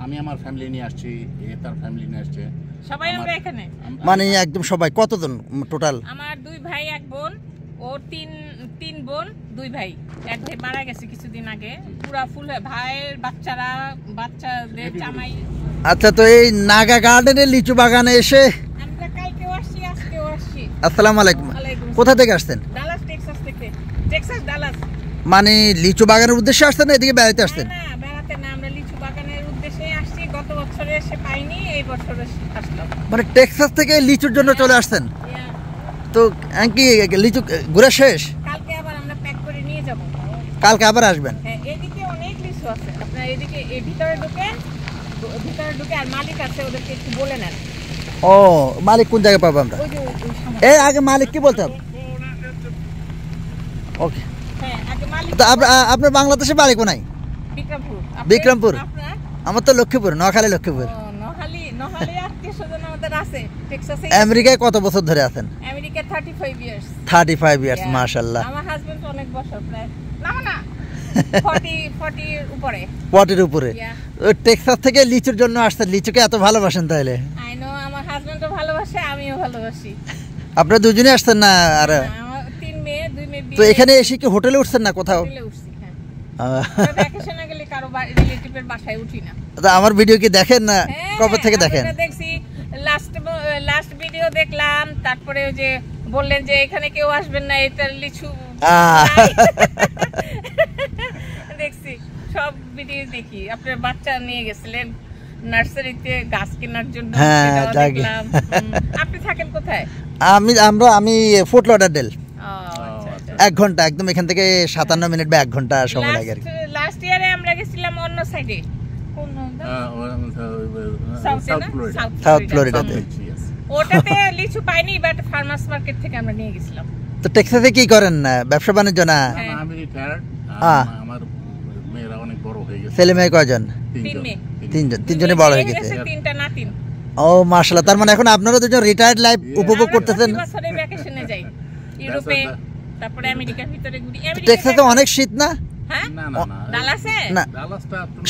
আমি আমার ফ্যামিলি নিয়ে আসছি, তার ফ্যামিলি নিয়ে আসছে, সবাই আমরা এখানে। মানে একদম সবাই কতজন টোটাল? আমার 2 ভাই 1 বোন, ওর 3 বোন 2 ভাই। এক ভাই মারা গেছে কিছুদিন আগে। পুরা ফুল ভাইয়ের বাচ্চাদের জামাই। আচ্ছা, তো এই নাগা গার্ডেনের লিচু বাগানে এসে আমরা কালকেও আসছি, আজকেও আসছি। আসসালামু আলাইকুম। কোথা থেকে আসছেন? ডালাস, টেক্সাস থেকে। Texas, Dallas. মানে লিচু বাগানের উদ্দেশ্যে আসছেন না এদিকে বেড়াতে আসছেন? না, বেড়াতে না, আমরা লিচু বাগানের উদ্দেশ্যে আসছি। গত বছরে এসে পাইনি, এই বছরে আসলাম। মানে টেক্সাস থেকে লিচুর জন্য চলে আসছেন? তো কি লিচু ঘুরে শেষ? কালকে আবার আমরা প্যাক করে নিয়ে যাব। কালকে আবার আসবেন? হ্যাঁ, এদিকে অনেক লিচু আছে। আপনার এদিকে ভিতরে ঢুকে আর মালিক আছে, ওদেরকে একটু বলে নেন। ও, মালিক কোন জায়গায় পাবো আমরা? ওই যে এই আগে মালিক কি বলতে হবে? ওকে। হ্যাঁ, আগে মালিক। তো আপনার বাংলাদেশে বাড়ি কোনায়? বিক্রমপুর। বিক্রমপুর? আপনার? আমার তো লক্ষ্মীপুর, নোয়াখালী লক্ষ্মীপুর। নোয়াখালী আত্মীয়স্বজন আমাদের আছে টেক্সাসে। আমেরিকায় কত বছর ধরে আছেন? America 35 years. 35 ইয়ার্স, মাশাআল্লাহ। আমার হাজবেন্ড অনেক বছর, প্রায় না 40 উপরে। 40 উপরে। টেক্সাস থেকে লিচুর জন্য আসছেন, লিচুকে এত ভালোবাসেন তাহলে? আই নো, আমার হাজবেন্ডও ভালোবাসে, আমিও ভালোবাসি। আপনারা দুজনে আসছেন না? আর 3 মেয়ে, 2 মেয়ে বিয়ে। তো এখানে এসে কি হোটেলে উঠছেন না কোথাও? হোটেলে উঠছি, হ্যাঁ। ভ্যাকেশনে গেলে কারো রিলেটিভের বাসায় উঠি না। তো আমার ভিডিও কি দেখেন না? কবে থেকে দেখেন? দেখছি, লাস্ট ভিডিও দেখলাম। তারপরে ওই যে বললেন যে এখানে কেউ আসবেন না, এটা লিচু দেখছি, সব ভিডিও দেখি। আপনার বাচ্চা নিয়ে গেছিলেন নার্সারিতে গাছ কেনার জন্য, দেখলাম। আপনি থাকেন কোথায়? আমি ফোর্ট লডারডেল। 1 ঘন্টা একদম এখান থেকে 57 মিনিট বা 1 ঘন্টা সময় লাগে। লাস্ট ইয়ারে আমরা গেছিলাম অন্য সাইডে, সাউথ ফ্লোরিডাতে। ওটাতে লিচু পাইনি, বাট ফার্মার্স মার্কেট থেকে আমরা নিয়ে গেছিলাম। তো টেক্সাসে কি করেন? ব্যবসা বাণিজ্য না? আমি রিটায়ার্ড। আমার মেয়েরা অনেক বড় হয়ে গেছে। ছেলে মেয়ে কয়জন? 3 মেয়ে। তিনজনে বড় হয়ে গেছে। 3টা নাতিন। ও মাশাআল্লাহ, তার মানে এখন আপনারা দুজন রিটায়ার্ড লাইফ উপভোগ করতেছেন। আমরা বছরে ভ্যাকেশনে যাই ইউরোপে, তারপরে আমেরিকার ভিতরে ঘুরি। টেক্সাসে অনেক শীত না? হ্যাঁ, না ডালাসে না,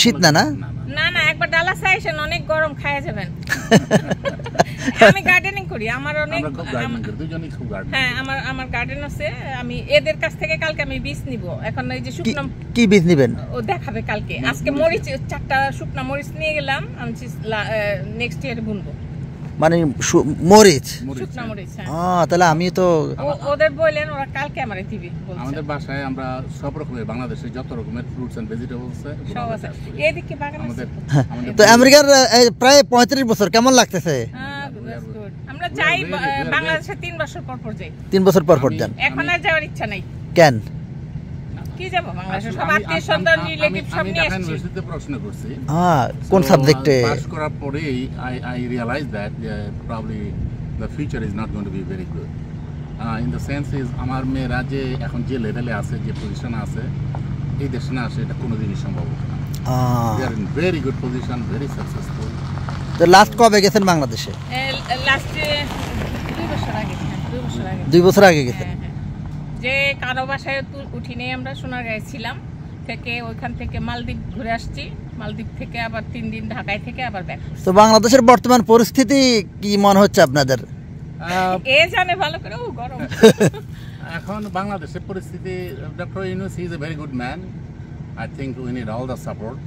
শীত না? না, একবার ডালাসে আসেন, অনেক গরম, খায়া যাবেন। আমি গার্ডেনিং করি, আমার অনেক, হ্যাঁ, আমার গার্ডেন আছে। আমি এদের কাছ থেকে কালকে আমি বীজ নিব। এখন এই যে শুকনো, কি বীজ নেবেন? ও দেখাবে কালকে। আজকে মরিচ 4টা শুকনো মরিচ নিয়ে গেলাম, আমি নেক্সট ইয়ারে বুনবো। মানে মরিচ, শুকনো মরিচ। তাহলে আমি তো ওদের বললেন, ওরা কালকে আমারে দিবে বলছে। আমাদের বাসায় আমরা সব রকমের বাংলাদেশের যত রকমের ফ্রুটস এন্ড ভেজিটেবলস সব আছে। এদিকে বাগান আছে। তো আমেরিকার প্রায় 35 বছর কেমন লাগতেছে? আমরা যাই বাংলাদেশে 3 বছর পর যাই। 3 বছর পর যান? এখন আর যাওয়ার ইচ্ছা নাই। কেন? কি যাব, বাংলাদেশে সব আত্মীয়স্বজন রিলেটিভ সব নিয়ে আসছি। আমি ইউনিভার্সিটিতে পড়াশোনা করছি। কোন সাবজেক্টে? পাস করার পরেই I realized that probably the future is not going to be very good. In the sense is আমার মেয়েরা যে এখন যে লেভেলে আছে, যে পজিশনে আছে, এই দেশে না আসে এটা কোনোদিনই সম্ভব না। They are in very good position, very successful. তো লাস্ট কবে গেছেন বাংলাদেশে? লাস্ট 2 বছর আগে। 2 বছর আগে গেছেন? যে কারো বাসায় উঠি নেই, আমরা সোনারগাঁয়ে ছিলাম, থেকে ওইখান থেকে মালদ্বীপ ঘুরে আসছি। মালদ্বীপ থেকে আবার 3 দিন ঢাকায় থেকে আবার ব্যাক। তো বাংলাদেশের বর্তমান পরিস্থিতি কি মনে হচ্ছে আপনাদের? জানে ভালো করে, গরম। এখন বাংলাদেশের পরিস্থিতি, doctor Yunus he is a very good man. I think we need all the support.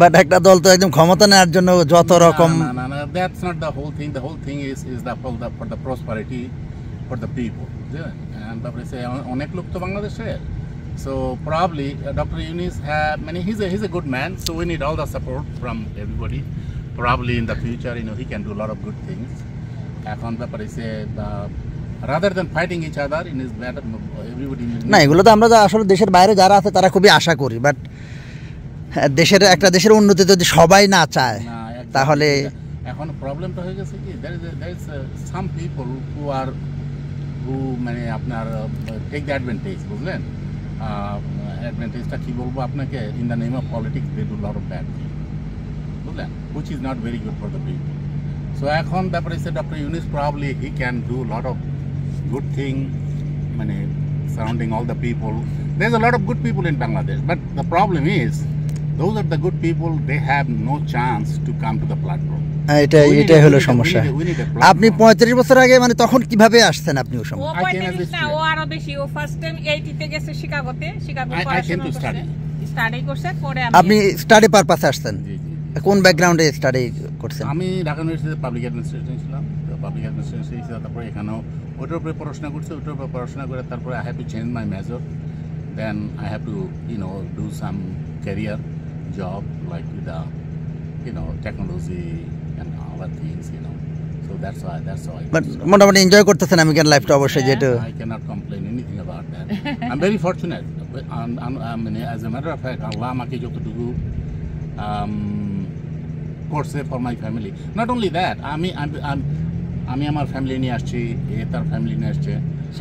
But একটা দল তো একদম ক্ষমতা নেওয়ার জন্য যত রকম। না, that's not the whole thing. The whole thing is the for the prosperity for the people. And তারপরে অনেক লোক তো বাংলাদেশে। So probably Dr. Yunus he's a good man. So we need all the support from everybody. Probably in the future, he can do a lot of good things. এখন ব্যাপারে rather than fighting each other, in his better everybody. না, এগুলো তো আমরা আসলে দেশের বাইরে যারা আছে তারা খুবই আশা করি, বাট একটা দেশের উন্নতি যদি সবাই না চায় তাহলে এখন প্রবলেমটা হয়ে গেছে কি, there is some people who মানে আপনার টেক দ্য অ্যাডভান্টেজ, বুঝলেন? অ্যাডভান্টেজটা কি বলবো আপনাকে, in the name of politics they do lot of bad, বুঝলেন, which is not very good for the people. So এখন ব্যাপারে doctor Yunus probably he can do lot of good thing, মানে surrounding all the people. There's a lot of good people in Bangladesh, but the problem is those are the good people. They have no chance to come to the platform. এটাই হলো সমস্যা। আপনি 35 বছর আগে মানে তখন কিভাবে আসছেন আপনি ওই সময়? ও 35 না, ও আরো বেশি। ও ফার্স্ট টাইম 80 তে গেছে শিকাগোতে, শিকাগো পড়াশোনা করছে, স্টাডি করছে। পরে আপনি স্টাডি পারপাসে আসছেন? কোন ব্যাকগ্রাউন্ডে স্টাডি করছেন? আমি ঢাকা ইউনিভার্সিটিতে পাবলিক অ্যাডমিনিস্ট্রেশন ছিলাম। তো পাবলিক অ্যাডমিনিস্ট্রেশন ছিল, তারপরে এখানেও ওটার উপরে পড়াশোনা করছি। ওটার উপরে পড়াশোনা করে তারপরে I have to change my major. Then I have to do some career job like with the technology and other things, so that's why but মোটামুটি এনজয় করতেছেন আমেরিকান লাইফটা অবশ্যই, যেটা I cannot complain anything about that. I'm very fortunate. I mean, as a matter of fact, Allah আমাকে যতটুকু করছে for my family. Not only that, আমি আমার ফ্যামিলি নিয়ে আসছি, তার ফ্যামিলি নিয়ে আসছে,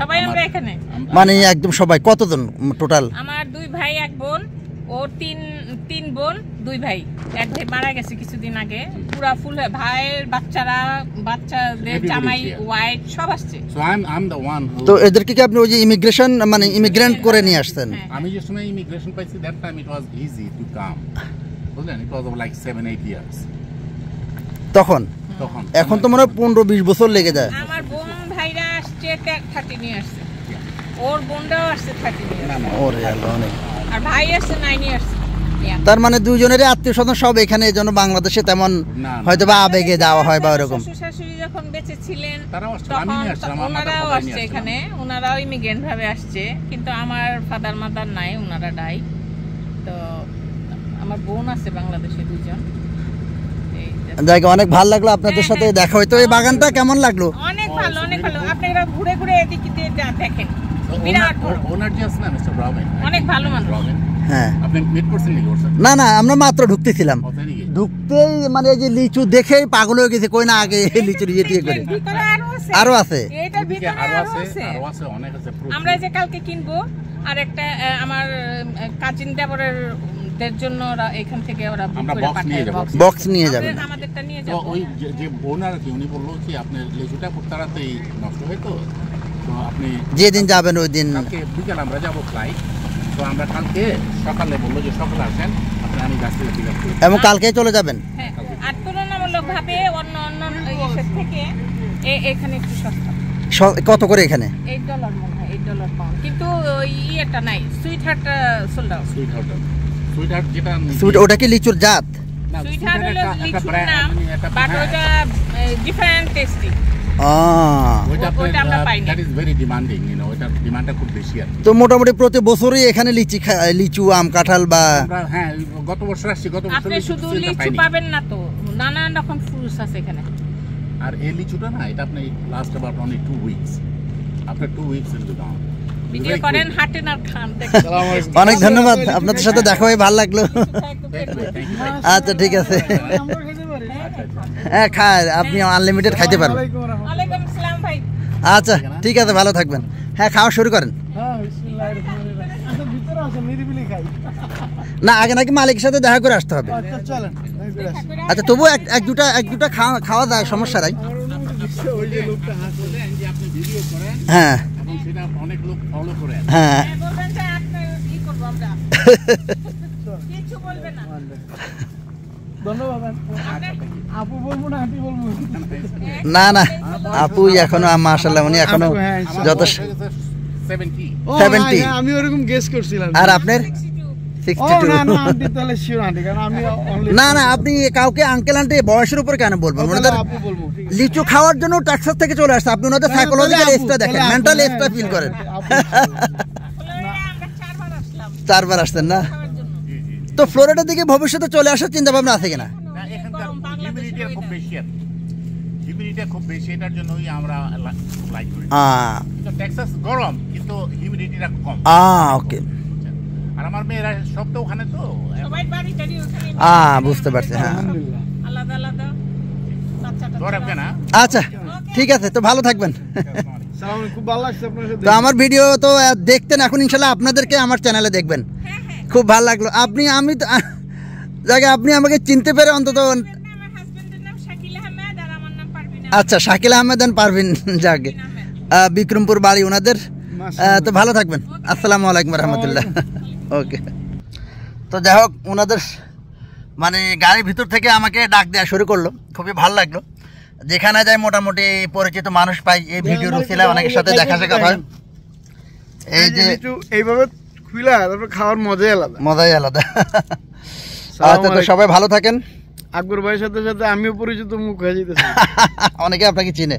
সবাই আমরা এখানে, মানে একদম সবাই। কতজন টোটাল? আমার 2 ভাই 1 বোন। ওর 3 বোন 2 ভাই। এক ভাই মারা গেছে কিছুদিন আগে। পুরা ফুল ভাইয়ের বাচ্চাদের জামাই ওয়াইফ সব আসছে। So I'm the one who, তো এদেরকে কি আপনি ওই যে ইমিগ্রেশন মানে ইমিগ্রেন্ট করে নিয়ে আসছেন? আমি যে সময় ইমিগ্রেশন পাইছি that time it was easy to come, বুঝলেন? It was like 7-8 years তখন। এখন তো মনে হয় 15-20 বছর লেগে যায়। আমার বোন ভাইরা আসছে 30 নিয়ে আসছে, ওর বোনরাও আসছে 30 নিয়ে আসছে। ওরে আল্লাহ, অনেক। আর ভাই আসছে 9 ইয়ার্স। তার মানে দুইজনেরই আত্মীয় স্বজন সব এখানে, এজন্য বাংলাদেশে তেমন হয়তো বা আবেগে যাওয়া হয় বা এরকম। শ্বশুর শাশুড়ি যখন বেঁচে ছিলেন তখন ওনারাও আসছে এখানে, ওনারাও ইমিগ্রেন্ট ভাবে আসছে। কিন্তু আমার ফাদার মাদার নাই, ওনারা নাই। তো আমার বোন আছে বাংলাদেশে 2 জন। জায়গা অনেক ভালো লাগলো আপনাদের সাথে দেখা হইতো। এই বাগানটা কেমন লাগলো? অনেক ভালো, অনেক ভালো। আপনারা ঘুরে ঘুরে এদিকে দেখেন, বিরাট ওনার জাস্ট না মিস্টার রবিন, অনেক ভালো মানুষ। হ্যাঁ, আপনি মিট করছেন নাকি ওর সাথে? না, আমরা মাত্র ঢুকতেছিলাম। ঢুকতেই মানে এই যে লিচু দেখেই পাগল হয়ে গেছে, কই না আগে লিচুর ইয়ে করে। আরো আছে, এটার ভিতরে আরো আছে, অনেক আছে। আমরা যে কালকে কিনবো। আর একটা আমার কাজিন দেবরের দের জন্য ওরা এখান থেকে ওরা বুক করে পাঠায়, বক্স নিয়ে যাবে। আমাদেরটা নিয়ে যাব। তো ওই যে বোনার কি উনি বললো কি আপনার লিচুটা খুব তাড়াতাড়ি নষ্ট হয়, তো আপনি যেদিন যাবেন ওই দিন কালকে বিকাল আমরা যাবো ফ্লাইট। তো আমরা কালকে সকালে বললো যে সকালে আসেন, আমি গাছ থেকে পিক আপ করি, এবং কালকে চলে যাবেন। হ্যাঁ, আর তুলনামূলক ভাবে অন্য ইয়ের থেকে এখানে একটু সস্তা। কত করে এখানে? $8 মনে হয়, $8 পাউন্ড। কিন্তু ইয়েটা নাই, sweet heart sold out. Sweet heart যেটা ওটা কি লিচুর জাত? সুইট হার্ট হলো লিচুর নাম, বাট ওটা ডিফারেন্ট টেস্টি। ওটা আমরা পাই না, দ্যাট ইজ ভেরি ডিমান্ডিং, ওটার ডিমান্ডটা খুব বেশি আছে। তো মোটামুটি প্রতি বছরই এখানে লিচু আম কাঁঠাল বা হ্যাঁ, গত বছর আসছি। গত বছর আপনি শুধু লিচু পাবেন না, তো নানান রকম ফ্রুটস আছে এখানে। আর এই লিচুটা না, এটা আপনি last about only 2 weeks, after 2 weeks it will come. Video করেন, হাঁটেন আর খান। অনেক ধন্যবাদ, আপনাদের সাথে দেখা হয়ে ভালো লাগলো। আচ্ছা, ঠিক আছে। হ্যাঁ, খায়, আপনি আনলিমিটেড খাইতে পারবেন। ওয়ালাইকুম আসসালাম ভাই। আচ্ছা, ঠিক আছে, ভালো থাকবেন। হ্যাঁ, খাওয়া শুরু করেন। না, আগে নাকি মালিকের সাথে দেখা করে আসতে হবে। আচ্ছা, তবু এক দুটা খাওয়া যায়, সমস্যা নাই। হ্যাঁ, অনেক লোক ফলো করে। হ্যাঁ, না, আপু এখনো মাশাআল্লাহ, উনি এখনো যত 70। আমি ওরকম গেস করছিলাম। আর আপনার 62? না, আপনি কাউকে আঙ্কেল আন্টি বয়সের উপর কেন বলবেন? ওনাদের লিচু খাওয়ার জন্য টেক্সাস থেকে চলে আসছে, আপনি ওনাদের সাইকোলজিক্যাল এজটা দেখেন, মেন্টাল এজটা ফিল করেন। 4 বার আসছেন না? তো ফ্লোরিডার দিকে ভবিষ্যতে চলে আসার চিন্তা ভাবনা আছে কিনা? হিউমিডিটি খুব বেশি, এটার জন্যই আমরা লাইক করি। টেক্সাস গরম, কিন্তু হিউমিডিটিটা কম। ওকে। আর আমার মেয়েরা সব তো ওখানে, তো সবাই বাড়ি টাড়ি ওখানে। বুঝতে পারছি। হ্যাঁ, আলাদা আলাদা বাচ্চাটা। আচ্ছা, ঠিক আছে, তো ভালো থাকবেন। খুব ভালো লাগছে আপনার সাথে। তো আমার ভিডিও তো দেখতেন, এখন ইনশাআল্লাহ আপনাদেরকে আমার চ্যানেলে দেখবেন। খুব ভালো লাগলো। আপনি আমাকে চিনতে পেরে অন্তত। আচ্ছা, শাকিল আহমেদ এন্ড পারভিন, যাকে বিক্রমপুর বাড়ি ওনাদের। তো ভালো থাকবেন। আসসালামু আলাইকুম রহমতুল্লাহ। ওকে। তো তো যাই হোক ওনাদের মানে গাড়ির ভিতর থেকে আমাকে ডাক দেওয়া শুরু করলো, খুবই ভালো লাগলো। যেখানে যাই মোটামুটি পরিচিত মানুষ পাই, এই ভিডিওর উসিলায় অনেকের সাথে দেখা সাক্ষাৎ হয়। এই যে এইভাবে খুইলা তারপর খাওয়ার মজাই আলাদা। আচ্ছা, তো সবাই ভালো থাকেন। আকবর ভাইয়ের সাথে সাথে আমিও পরিচিত মুখ হয়ে যেতেছি। অনেকে আপনাকে চিনে।